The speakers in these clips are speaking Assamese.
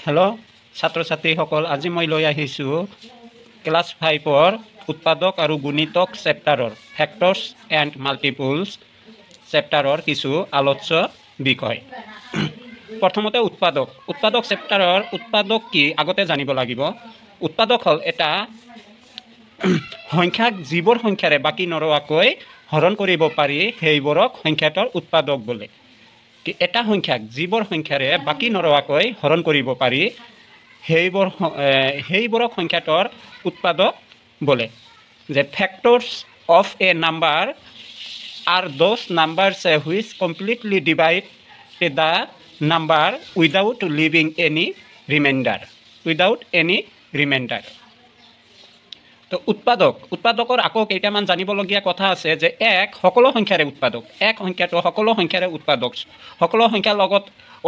হেল্ল' ছাত্ৰ ছাত্ৰীসকল, আজি মই লৈ আহিছোঁ ক্লাছ 5ৰ উৎপাদক আৰু গুণিতক চেপ্টাৰৰ ফেক্টৰ্ছ এণ্ড মাল্টিপলছ চেপ্টাৰৰ কিছু আলোচ্য বিষয়। প্ৰথমতে উৎপাদক চেপ্টাৰৰ উৎপাদক কি আগতে জানিব লাগিব। উৎপাদক হ'ল এটা সংখ্যাক যিবোৰ সংখ্যাৰে বাকী নৰৱাকৈ হৰণ কৰিব পাৰি সেইবোৰক সংখ্যাটোৰ উৎপাদক বোলে। এটা সংখ্যাক যিবোৰ সংখ্যাৰে বাকী নৰৱাকৈ হৰণ কৰিব পাৰি সেইবোৰক সংখ্যাটোৰ উৎপাদক বোলে। যে factors of A number are those numbers which completely divide the number without leaving any remainder. তো উৎপাদকৰ আকৌ কেইটামান জানিবলগীয়া কথা আছে। যে এক সকলো সংখ্যাৰে উৎপাদক, এক সংখ্যাটো সকলো সংখ্যাৰে উৎপাদক, সকলো সংখ্যাৰ লগত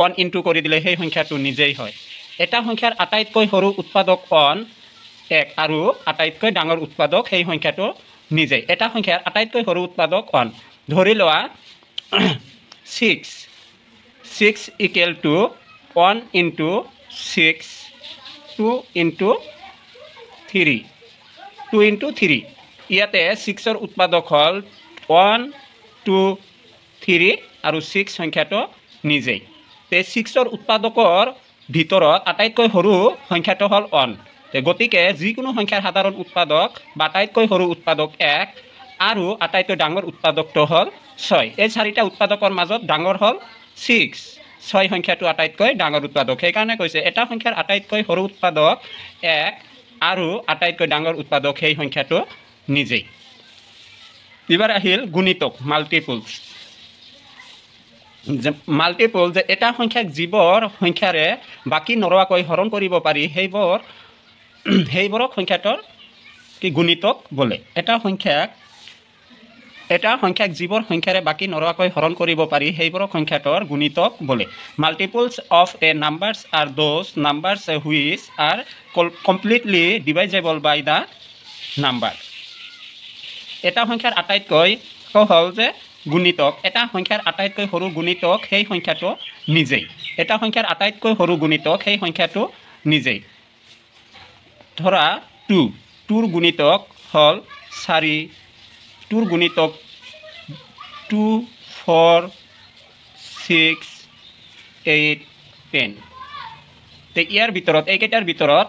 1 ইনটু কৰি দিলে সেই সংখ্যাটো নিজেই হয়। এটা সংখ্যাৰ আটাইতকৈ সৰু উৎপাদক 1 আৰু আটাইতকৈ ডাঙৰ উৎপাদক সেই সংখ্যাটো নিজেই। এটা সংখ্যাৰ আটাইতকৈ সৰু উৎপাদক 1। ধৰি লোৱা 6 ইকুৱেল টু 1 ইনটু 6, 2 ইনটু 3। ইয়াতে 6ৰ উৎপাদক হ'ল 1, 2, 3 আৰু 6 সংখ্যাটো নিজেই। তে 6ৰ উৎপাদকৰ ভিতৰত আটাইতকৈ সৰু সংখ্যাটো হ'ল 1। গতিকে যিকোনো সংখ্যাৰ সাধাৰণ উৎপাদক বা আটাইতকৈ সৰু উৎপাদক 1 আৰু আটাইতকৈ ডাঙৰ উৎপাদকটো হ'ল 6। এই চাৰিটা উৎপাদকৰ মাজত ডাঙৰ হ'ল 6 সংখ্যাটো আটাইতকৈ ডাঙৰ উৎপাদক। সেইকাৰণে কৈছে এটা সংখ্যাৰ আটাইতকৈ সৰু উৎপাদক 1 আৰু আটাইতকৈ ডাঙৰ উৎপাদক সেই সংখ্যাটো নিজেই। এবাৰ আহিল গুণিতক মাল্টিপলছ। যে এটা সংখ্যাক যিবোৰ সংখ্যাৰে বাকী নৰৱাকৈ হৰণ কৰিব পাৰি সেইবোৰক সংখ্যাটোৰ কি গুণিতক বোলে। এটা সংখ্যাক যিবোৰ সংখ্যাৰে বাকী নৰৱাকৈ হৰণ কৰিব পাৰি সেইবোৰক সংখ্যাটোৰ গুণিতক বোলে। Multiples of a numbers are those numbers which are completely divisible by the number. এটা সংখ্যাৰ আটাইতকৈ হ'ল যে গুণিতক, এটা সংখ্যাৰ আটাইতকৈ সৰু গুণিতক সেই সংখ্যাটো নিজেই। এটা সংখ্যাৰ আটাইতকৈ সৰু গুণিতক সেই সংখ্যাটো নিজেই। ধৰা 2ৰ গুণিতক হ'ল 4, 2ৰ গুণিতক 2, 4, 6, 8, 10। ইয়াৰ ভিতৰত এইকেইটাৰ ভিতৰত ...